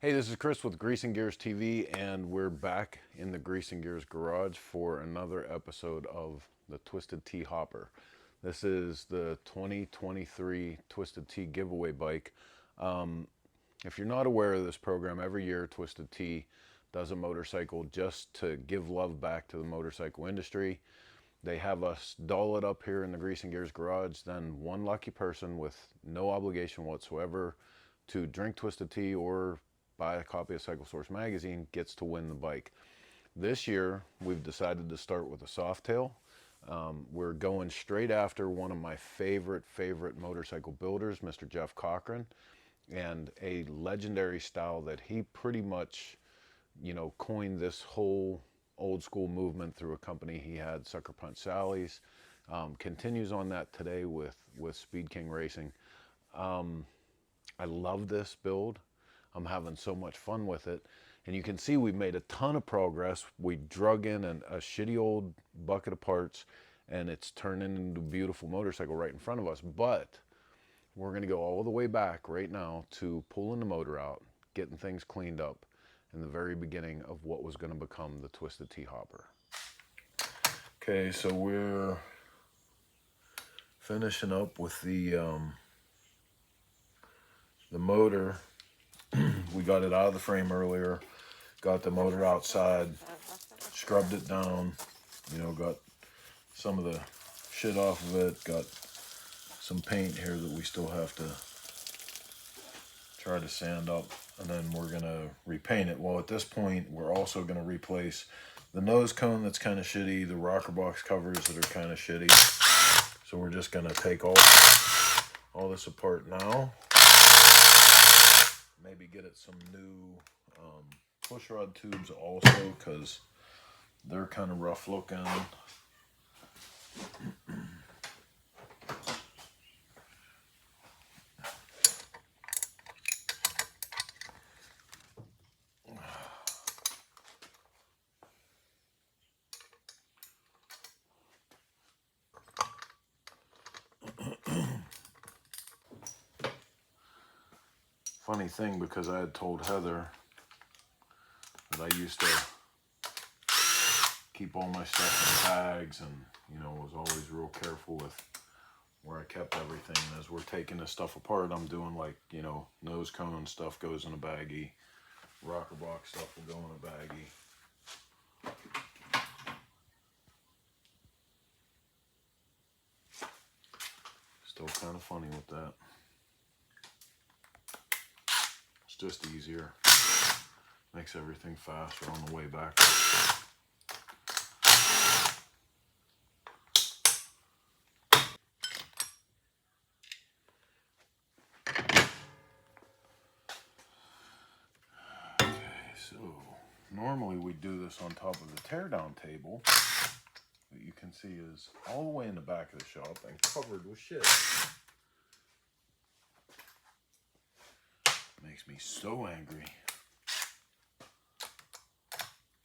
Hey, this is Chris with Grease and Gears TV, and we're back in the Grease and Gears garage for another episode of the Twisted Tea Hopper. This is the 2023 Twisted Tea giveaway bike. If you're not aware of this program, every year Twisted Tea does a motorcycle just to give love back to the motorcycle industry. They have us doll it up here in the Grease and Gears garage. Then one lucky person with no obligation whatsoever to drink Twisted Tea or buy a copy of Cycle Source magazine gets to win the bike. This year, we've decided to start with a Softail. We're going straight after one of my favorite motorcycle builders, Mr. Jeff Cochran, and a legendary style that he pretty much, coined this whole old school movement through a company he had, Sucker Punch Sally's. Continues on that today with Speed King Racing. I love this build. I'm having so much fun with it. And you can see we've made a ton of progress. We drug in a shitty old bucket of parts and it's turning into a beautiful motorcycle right in front of us. But we're gonna go all the way back right now to pulling the motor out, getting things cleaned up in the very beginning of what was gonna become the Twisted Tea Hopper. Okay, so we're finishing up with the motor. We got it out of the frame earlier, got the motor outside, scrubbed it down, got some of the shit off of it, got some paint here that we still have to try to sand up, and then we're gonna repaint it. Well, at this point, we're also gonna replace the nose cone that's kind of shitty, the rocker box covers that are kind of shitty. So we're just gonna take all this apart now. Maybe get it some new push rod tubes also, because they're kind of rough looking. Funny thing, because I had told Heather that I used to keep all my stuff in bags and, was always real careful with where I kept everything. And as we're taking this stuff apart, I'm doing like, nose cone stuff goes in a baggie, rocker box stuff will go in a baggie. Still kind of funny with that. It's just easier. Makes everything faster on the way back. Okay, so normally we do this on top of the teardown table that you can see is all the way in the back of the shop and covered with shit. Makes me so angry.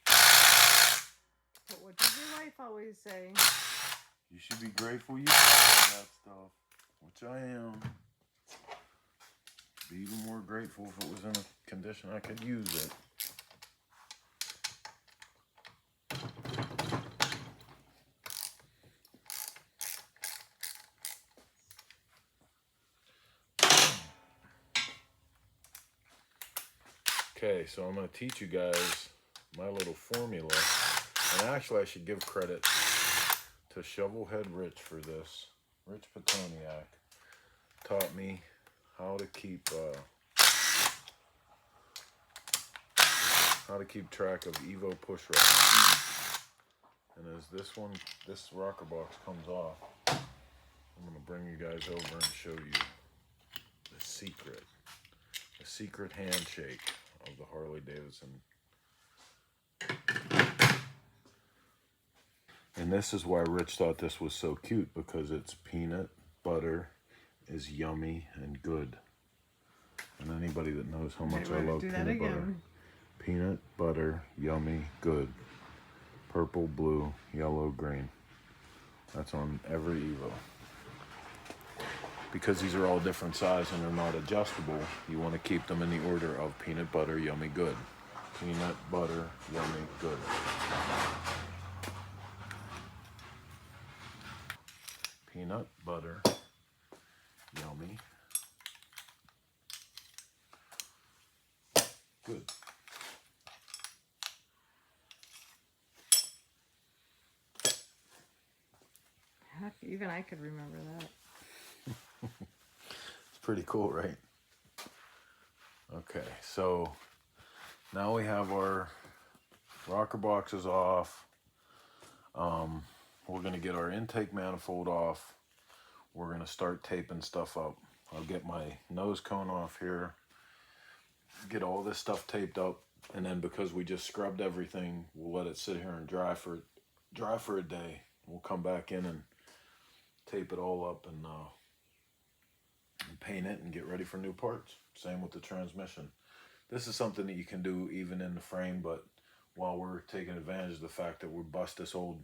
But what does your wife always say? You should be grateful you have that stuff, which I am. Be even more grateful if it was in a condition I could use it. Okay, so I'm going to teach you guys my little formula. And actually, I should give credit to Shovelhead Rich for this. Rich Petoniak taught me how to keep track of Evo push rods. And as this rocker box comes off, I'm going to bring you guys over and show you the secret handshake of the Harley Davidson. And this is why Rich thought this was so cute, because it's peanut butter is yummy and good. And anybody that knows how much I love peanut butter. Peanut butter, yummy, good. Purple, blue, yellow, green. That's on every Evo. because these are all different size and they're not adjustable, you want to keep them in the order of peanut butter, yummy, good. Peanut butter, yummy, good. Peanut butter, yummy, good. Heck, even I could remember that. It's pretty cool, right? Okay, so now we have our rocker boxes off. We're going to get our intake manifold off. We're going to start taping stuff up. I'll get my nose cone off here, get all this stuff taped up, and then because we just scrubbed everything, we'll let it sit here and dry for a day. We'll come back in and tape it all up and paint it and get ready for new parts. Same with the transmission. This is something that you can do even in the frame, but while we're taking advantage of the fact that we bust this old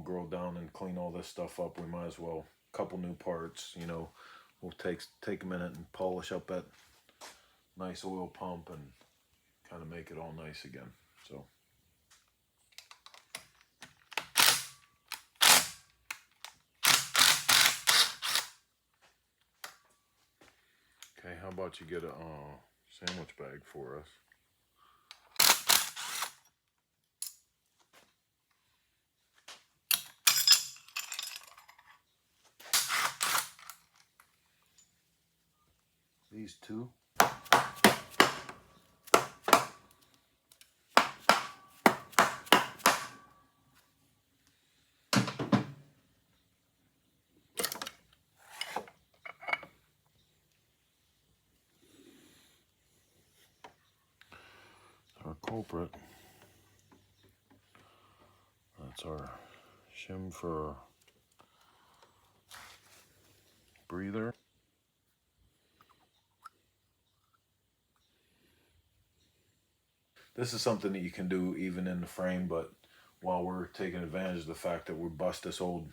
girl down and clean all this stuff up, we might as well couple new parts. You know, we'll take a minute and polish up that nice oil pump and kind of make it all nice again. So okay, how about you get a sandwich bag for us? These two. Our culprit. That's our shim for breather. This is something that you can do even in the frame, but while we're taking advantage of the fact that we bust this old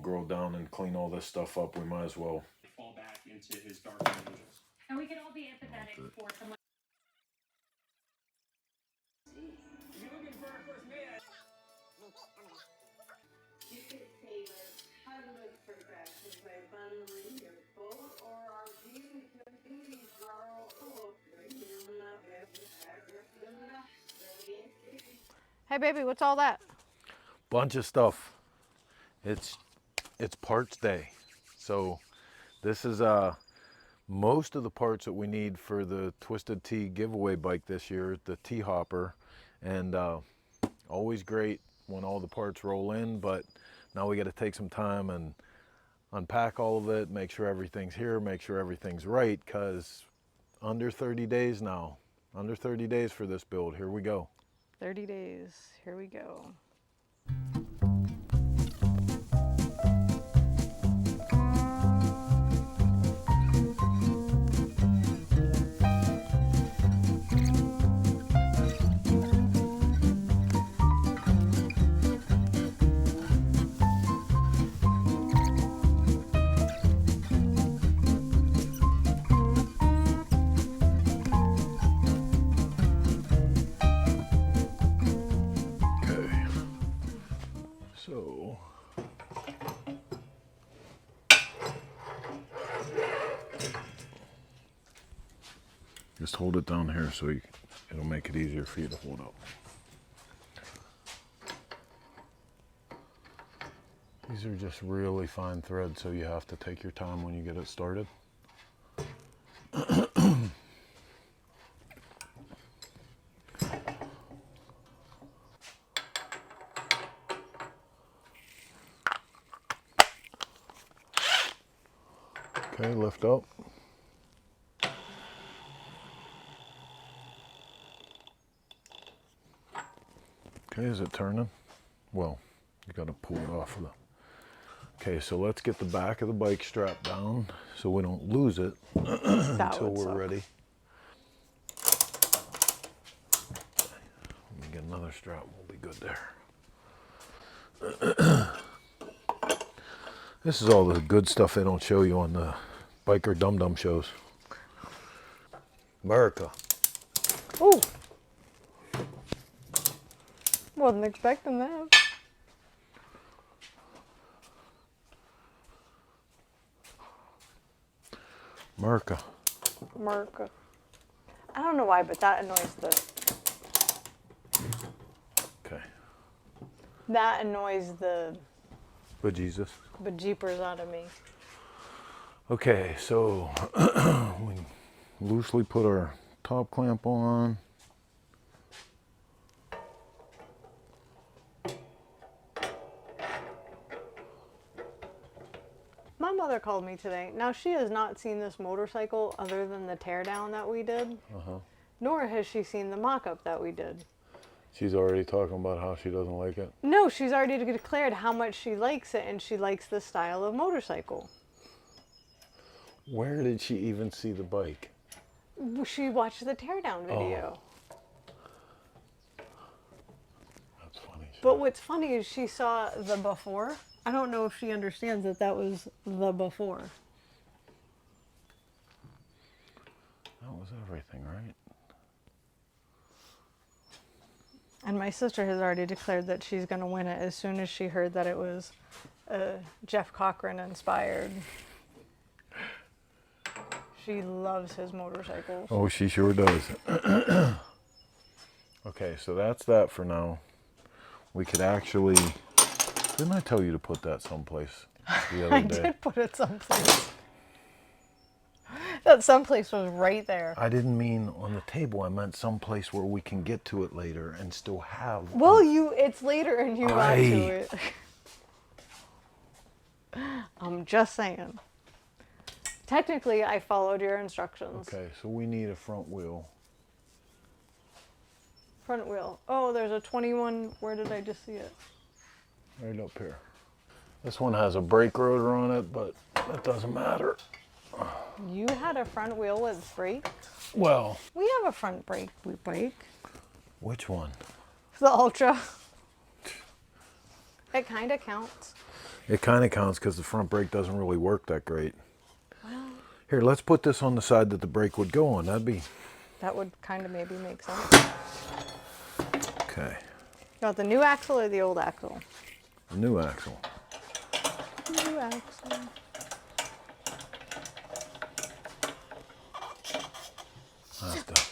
girl down and clean all this stuff up, we might as well fall back into his dark angels. And we can all be empathetic for someone. You looking for our first man? You could say with hundreds of perfections by bundling your boat or RV into a duty draw. Hey, baby, what's all that? bunch of stuff. It's parts day. So this is most of the parts that we need for the Twisted Tea giveaway bike this year, the Tea Hopper. And always great when all the parts roll in, but now we got to take some time and unpack all of it, make sure everything's here, make sure everything's right, because under 30 days now, under 30 days for this build. Here we go. 30 days. Here we go. So just hold it down here so it'll make it easier for you to hold up. These are just really fine threads, so you have to take your time when you get it started. Okay, lift up. Okay, is it turning? Well, you got to pull it off of the... Okay, so let's get the back of the bike strapped down so we don't lose it until we're ready. Let me get another strap, we'll be good there. This is all the good stuff they don't show you on the biker dum-dum shows. America. Ooh. Wasn't expecting that. America. America. I don't know why, but that annoys Okay. the Bejesus. bejeepers out of me. Okay, so we loosely put our top clamp on. My mother called me today. Now, she has not seen this motorcycle other than the teardown that we did, nor has she seen the mock-up that we did. She's already talking about how she doesn't like it. No, she's already declared how much she likes it, and she likes the style of motorcycle. Where did she even see the bike? She watched the teardown video. That's funny. But what's funny is she saw the before. I don't know if she understands that that was the before. That was everything, right? And my sister has already declared that she's going to win it as soon as she heard that it was Jeff Cochran inspired. She loves his motorcycles. Oh, she sure does. Okay, so that's that for now. We could actually... Didn't I tell you to put that someplace the other I day? did put it someplace. That someplace was right there. I didn't mean on the table. I meant someplace where we can get to it later and still have... Well, it's later and you got to it. I'm just saying. Technically, I followed your instructions. Okay, so we need a front wheel. Front wheel. Oh, there's a 21. Where did I just see it? Right up here. This one has a brake rotor on it, but that doesn't matter. You had a front wheel with brake? Well, We have a front brake. which one? The Ultra. It kind of counts. It kind of counts because the front brake doesn't really work that great. Well, Here, let's put this on the side that the brake would go on. That'd be... that would kind of maybe make sense. Okay. You want the new axle or the old axle? The new axle. New axle. Have to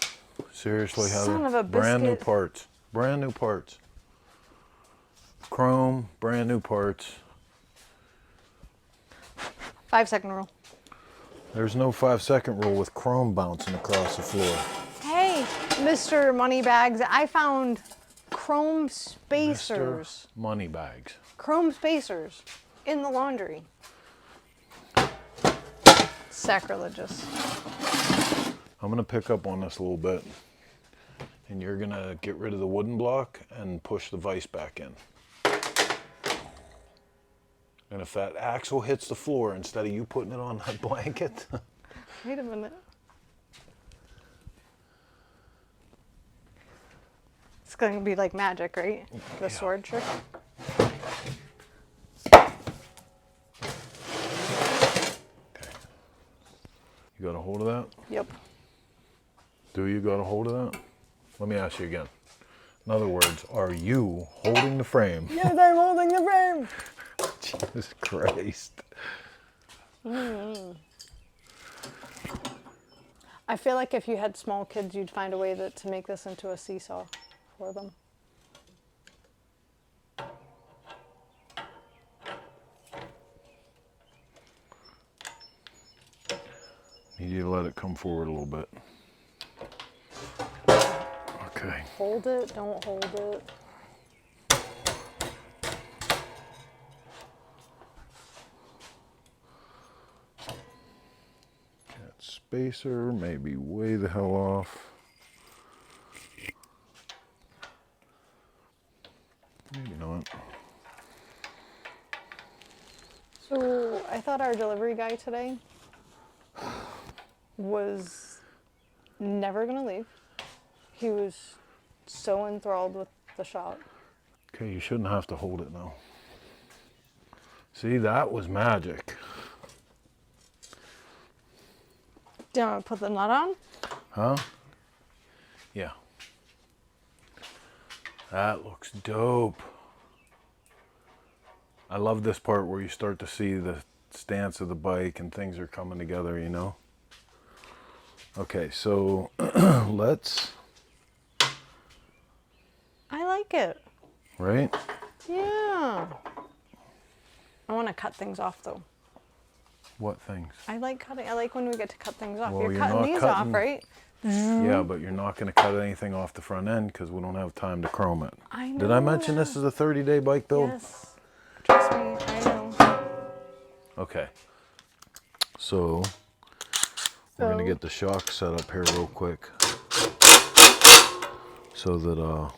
seriously have Son of a brand new biscuit. parts. Brand new parts. Chrome, brand new parts. 5-second rule. There's no 5-second rule with chrome bouncing across the floor. Hey, Mr. Moneybags, I found chrome spacers. Mr. Moneybags. Chrome spacers in the laundry. Sacrilegious. I'm going to pick up on this a little bit. And you're going to get rid of the wooden block and push the vise back in. And if that axle hits the floor instead of you putting it on that blanket... Wait a minute. It's going to be like magic, right? The sword trick. Okay. You got a hold of that? Yep. Do you got a hold of that? Let me ask you again. In other words, are you holding the frame? Yes, I'm holding the frame. Jesus Christ. I feel like if you had small kids, you'd find a way to make this into a seesaw for them. Need you to let it come forward a little bit. Okay. Hold it, don't hold it. That spacer may be way the hell off. Maybe not. So I thought our delivery guy today was never gonna leave. He was so enthralled with the shop. Okay, you shouldn't have to hold it now. See, that was magic. Do you want to put the nut on? Huh? Yeah. That looks dope. I love this part where you start to see the stance of the bike and things are coming together, you know? Okay, so let's... I like it. Right? Yeah. I want to cut things off though. What things? I like cutting. I like when we get to cut things off. Well, You're you're cutting not these cutting- off, right? Yeah, but you're not going to cut anything off the front end because we don't have time to chrome it. I know. Did I mention this is a 30-day bike build? Yes. Trust me, I know. Okay. So, we're going to get the shock set up here real quick so that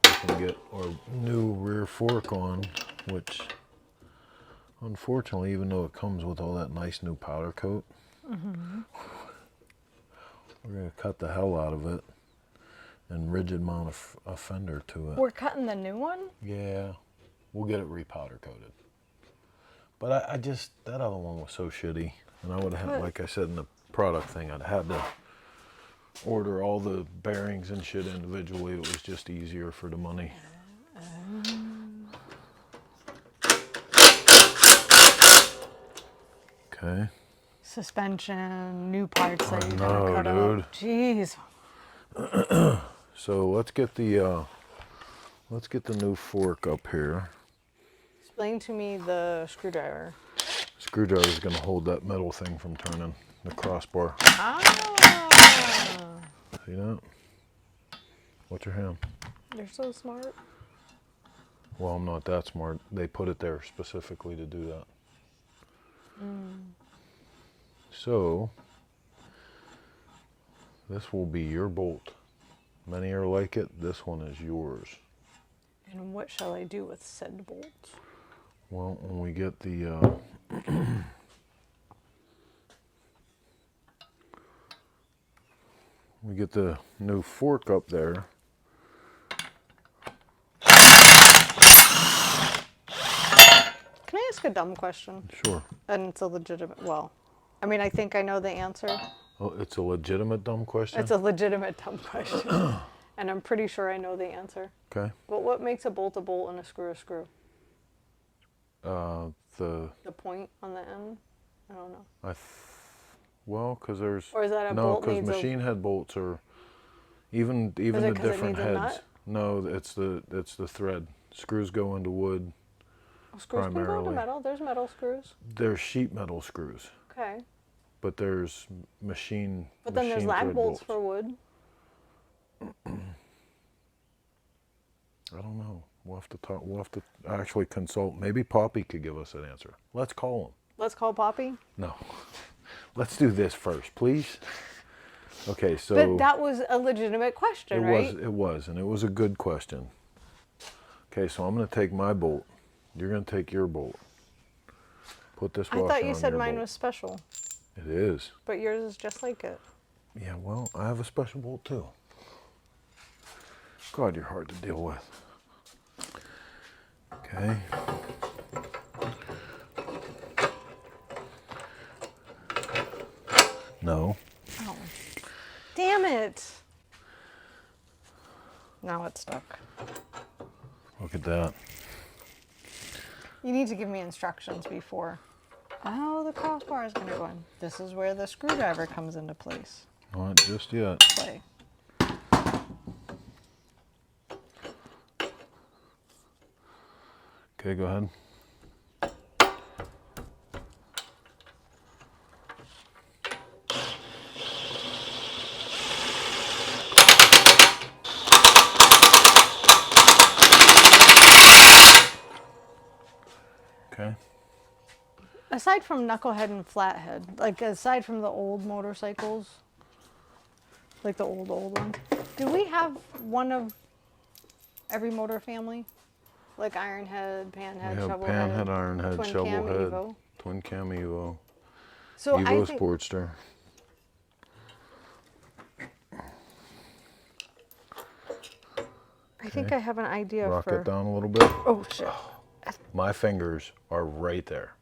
we can get our new rear fork on, which unfortunately, even though it comes with all that nice new powder coat, we're going to cut the hell out of it and rigid mount a fender to it. We're cutting the new one? Yeah, we'll get it repowder coated. But I just, that other one was so shitty. And I would have had, like I said in the product thing, I'd had to order all the bearings and shit individually. It was just easier for the money. Okay. Suspension, new parts that you gotta know, cut dude. out. Jeez. So let's get the new fork up here. Explain to me the screwdriver. Screwdriver is going to hold that metal thing from turning, the crossbar. Ah, See that? What's your hand? you're so smart. Well, I'm not that smart. They put it there specifically to do that. So, this will be your bolt. Many are like it. This one is yours. And what shall I do with said bolt? Well, when we get the we get the new fork up there. Can I ask a dumb question? Sure. And it's a legitimate, well, I mean, I think I know the answer. Oh, it's a legitimate dumb question. It's a legitimate dumb question. And I'm pretty sure I know the answer. Okay. But what makes a bolt and a screw a screw? The The point on the end? I don't know. well, because there's Or is that a no, bolt because needs machine head bolts are even it the 'cause it different needs a heads. nut? No, it's the thread. Screws go into wood. Screws can go into primarily. metal. There's metal screws. There's sheet metal screws, Okay. but there's machine. But then there's machine lag thread bolts for wood. I don't know. We'll have to talk. We'll have to actually consult. Maybe Poppy could give us an answer. Let's call him. Let's call Poppy. No, let's do this first, please. Okay, so But that was a legitimate question, right? it was, and it was a good question. Okay, so I'm going to take my bolt. You're going to take your bolt. Put this I washer thought you on said your mine bolt. was special, It is. but yours is just like it. Yeah, well, I have a special bolt too. God, you're hard to deal with. Okay. No. Oh. Damn it. Now it's stuck. Look at that. You need to give me instructions before. Oh, the crossbar is going to go in. This is where the screwdriver comes into place. Not just yet. Play. Okay, go ahead. Okay. Aside from knucklehead and flathead, like aside from the old motorcycles, like the old ones, do we have one of every motor family? Like Ironhead, Panhead, We have Shovelhead, Panhead, Ironhead, Twin Cam, Shovelhead, Evo. Twin Cam Evo, So I Evo think Sportster. I think I have an idea Rock for. it down a little bit. Oh shit! My fingers are right there.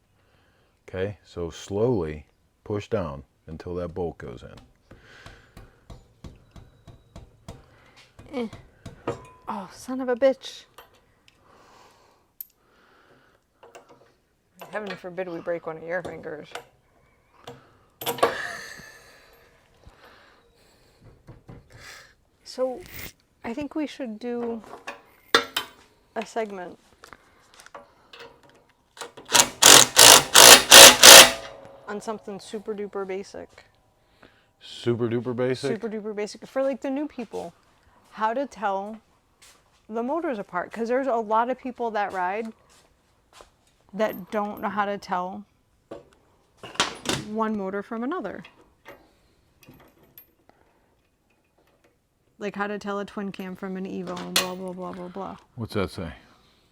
Okay, so slowly push down until that bolt goes in. Oh, son of a bitch. Heaven forbid we break one of your fingers. So, I think we should do a segment on something super duper basic. Super duper basic. Super duper basic for like the new people. How to tell the motors apart. Because there's a lot of people that ride that don't know how to tell one motor from another. Like how to tell a twin cam from an Evo and blah, blah, blah, blah, blah. What's that say?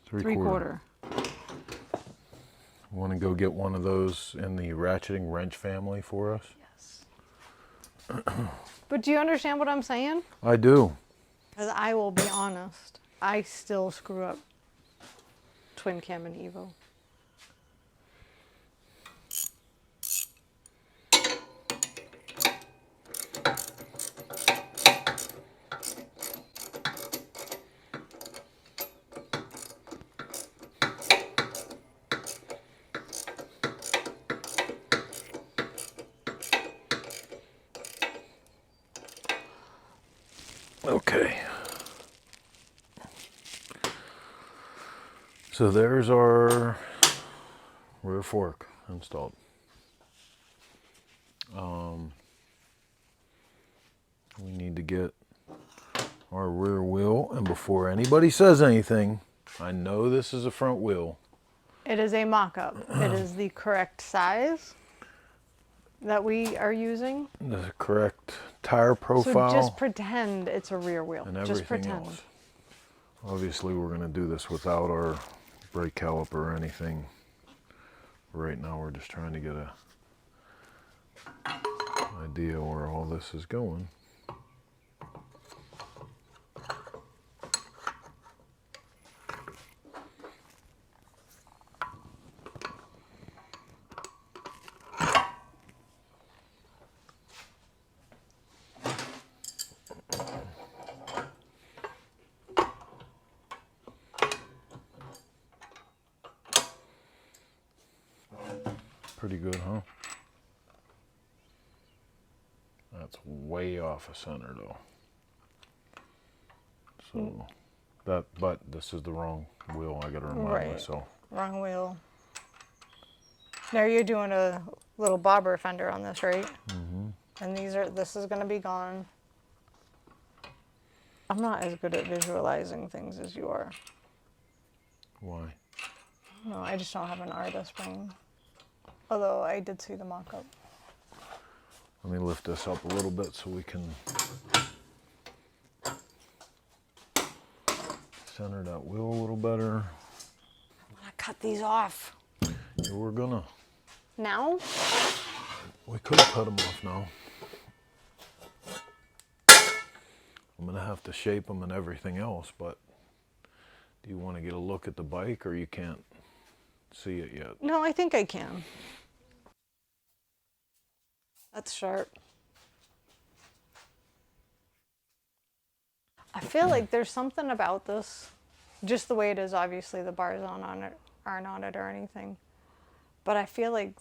Three quarter. Want to go get one of those in the ratcheting wrench family for us? Yes. But do you understand what I'm saying? I do. Because I will be honest, I still screw up twin cam and Evo. Okay. So there's our rear fork installed. We need to get our rear wheel, and before anybody says anything, I know this is a front wheel. It is a mock-up. It is the correct size that we are using. The correct tire profile. So just pretend it's a rear wheel. And Just everything pretend. else. Obviously, we're going to do this without our brake caliper or anything. Right now, we're just trying to get a idea where all this is going. Pretty good, huh? That's way off of center though. So but this is the wrong wheel. I gotta remind myself. Wrong wheel. Now you're doing a little bobber fender on this, right? Mm-hmm. And this is gonna be gone. I'm not as good at visualizing things as you are. Why? No, I just don't have an artist brain. Although I did see the mock-up. Let me lift this up a little bit so we can center that wheel a little better. I'm gonna cut these off. Yeah, we're gonna. Now? We could cut them off now. I'm gonna have to shape them and everything else, but do you want to get a look at the bike or you can't see it yet? No, I think I can. That's sharp. I feel like there's something about this, just the way it is. Obviously, the bars aren't on it or anything, but I feel like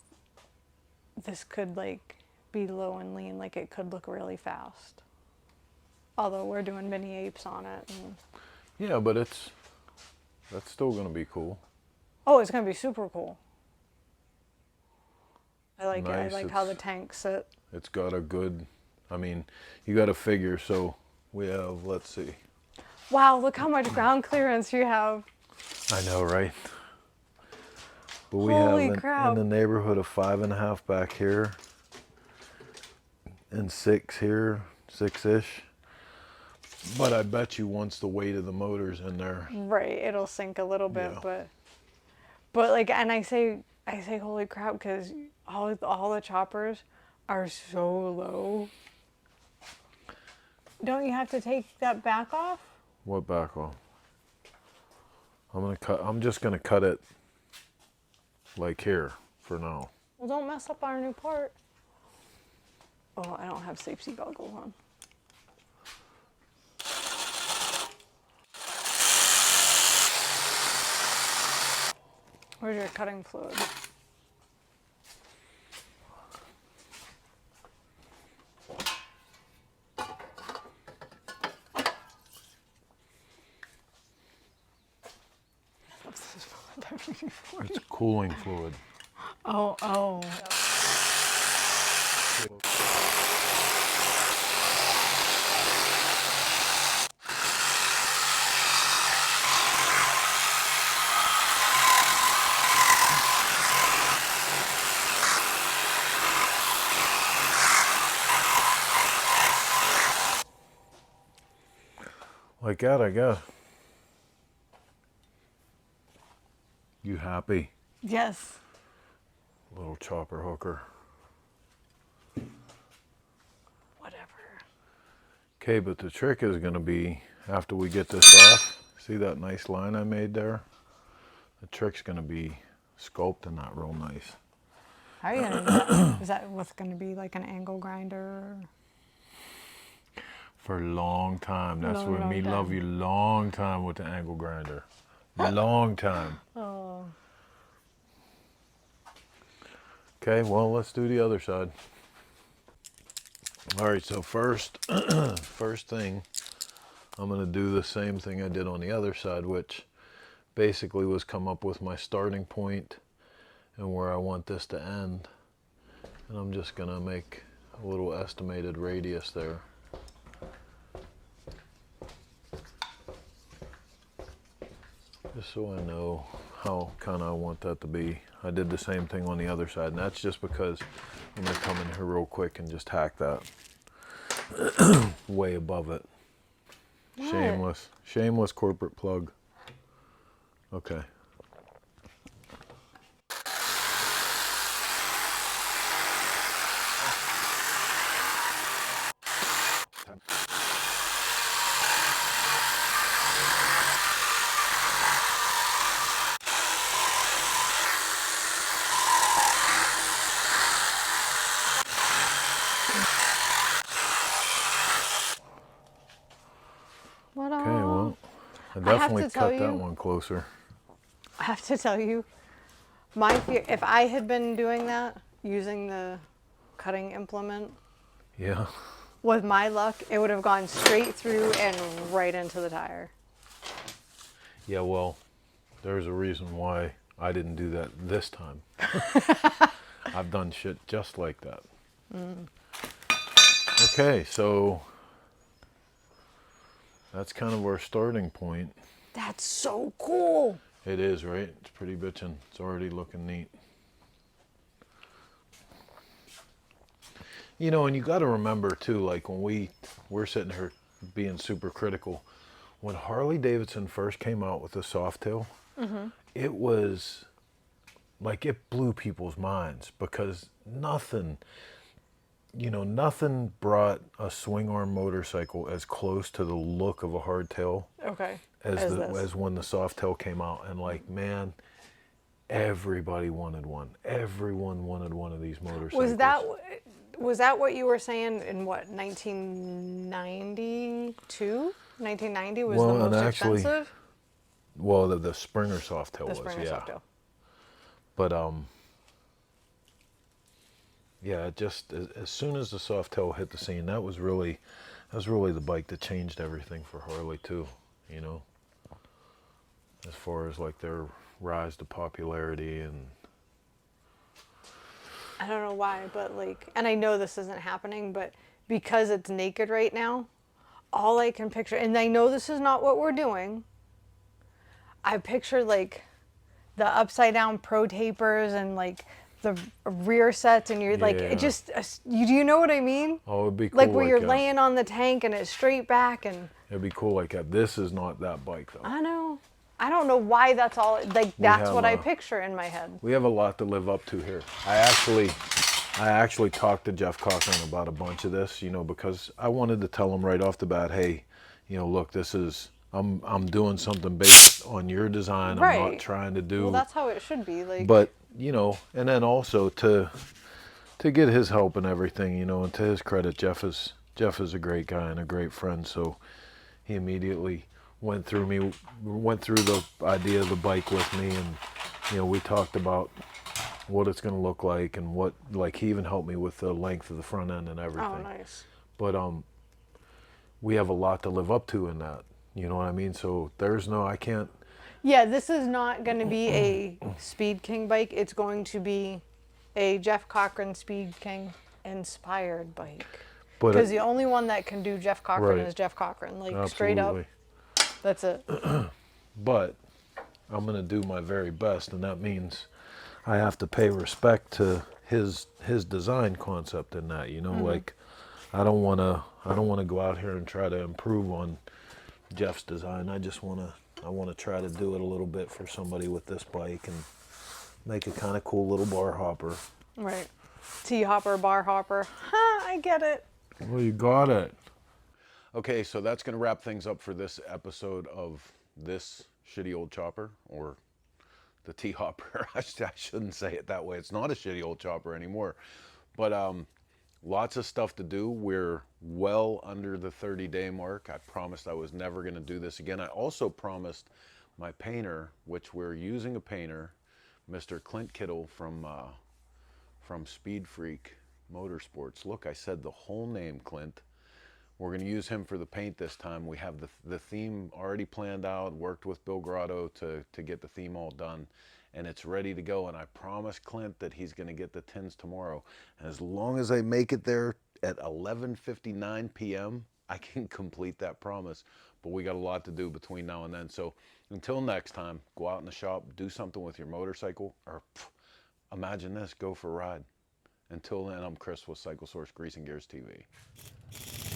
this could like be low and lean. Like it could look really fast. Although we're doing mini apes on it. And... Yeah, but that's still gonna be cool. Oh, it's gonna be super cool. I like Nice. it. I like how the tanks sit. It's got a good, I mean, you got to figure, so we have, let's see. Wow, look how much ground clearance you have. I know, right? But we Holy have crap. in the neighborhood of 5.5 back here and 6 here, 6-ish. But I bet you once the weight of the motor's in there. Right, it'll sink a little bit, Yeah. but like, and I say holy crap, because all the choppers are so low. Don't you have to take that back off? What back off? I'm just gonna cut it like here for now. Well, don't mess up our new part. Oh, I don't have safety goggles on. Where's your cutting fluid? It's cooling fluid. Oh, oh. Like that, I guess. You happy? Yes. Little chopper hooker. Whatever. Okay, but the trick is going to be, after we get this off, see that nice line I made there? The trick's going to be sculpting that real nice. How are you gonna do that? Is that what's gonna be like an angle grinder? For a long time. That's Long, what long me time. love you long time with the angle grinder. Long time. Oh. Okay, well, let's do the other side. All right, so first thing, I'm gonna do the same thing I did on the other side, which basically was come up with my starting point and where I want this to end. And I'm just gonna make a little estimated radius there. Just so I know how kind of I want that to be. I did the same thing on the other side, and that's just because I'm gonna come in here real quick and just hack that way above it. What? Shameless corporate plug. Okay. What? Okay, well, I have definitely to tell cut that you- one closer. I have to tell you, my fear, if I had been doing that, using the cutting implement, Yeah. with my luck, it would have gone straight through and right into the tire. Yeah, well, there's a reason why I didn't do that this time. I've done shit just like that. Okay, so that's kind of our starting point. That's so cool. It is, right? It's pretty bitchin'. It's already looking neat. You know, and you got to remember too, like when we're sitting here being super critical, when Harley Davidson first came out with the Softail, it was like it blew people's minds because nothing brought a swing arm motorcycle as close to the look of a hardtail Okay. as when the Softail came out. And like, man, everybody wanted one. Everyone wanted one of these motorcycles. Was that what you were saying in what, 1992? 1990 was Well, the and most actually, expensive? Well, the Springer Softail The was, Springer yeah. Softail. But yeah, it just as soon as the Softail hit the scene, that was really the bike that changed everything for Harley too. You know, as far as like their rise to popularity and. I don't know why, but like, and I know this isn't happening, but because it's naked right now, all I can picture, and I know this is not what we're doing, I picture like the upside down pro tapers and like the rear sets, and you're like, Yeah. it just, do you know what I mean? Oh, it'd be cool. Like where you're laying on the tank and it's straight back, and It'd be cool like that. This is not that bike though. I know. I don't know why that's all, like that's have what I a- picture in my head. We have a lot to live up to here. I actually talked to Jeff Cochran about a bunch of this, you know, because I wanted to tell him right off the bat, hey, you know, look, this is I'm doing something based on your design. I'm not Right. trying to do. Well, that's how it should be. Like, But and then also to get his help and everything, and to his credit, Jeff is a great guy and a great friend. So he immediately went through the idea of the bike with me, and we talked about what it's going to look like and what, like, he even helped me with the length of the front end and everything. oh, nice. But we have a lot to live up to in that. You know what I mean? So I can't. Yeah, this is not going to be a Speed King bike. It's going to be a Jeff Cochran Speed King inspired bike. But Because the only one that can do Jeff Cochran Right. is Jeff Cochran. Like, straight up. absolutely. That's it. But I'm going to do my very best, and that means I have to pay respect to his design concept in that. Like, I don't want to go out here and try to improve on Jeff's design. I want to try to do it a little bit for somebody with this bike and make a kind of cool little bar hopper. Right. T-hopper, bar hopper. Ha, I get it. Well, you got it. Okay, so that's going to wrap things up for this episode of this shitty old chopper, or the T-hopper. I shouldn't say it that way. It's not a shitty old chopper anymore. But lots of stuff to do. We're well under the 30-day mark. I promised I was never going to do this again. I also promised my painter, which we're using a painter, Mr. Clint Kittle from Speed Freak Motorsports. Look, I said the whole name, Clint. We're going to use him for the paint this time. We have the theme already planned out, worked with Bill Grotto to get the theme all done, and it's ready to go. And I promise Clint that he's going to get the tins tomorrow. And as long as I make it there at 11:59 p.m., I can complete that promise. But we got a lot to do between now and then. So until next time, go out in the shop, do something with your motorcycle, or imagine this, go for a ride. Until then, I'm Chris with Cycle Source Greasing Gears TV.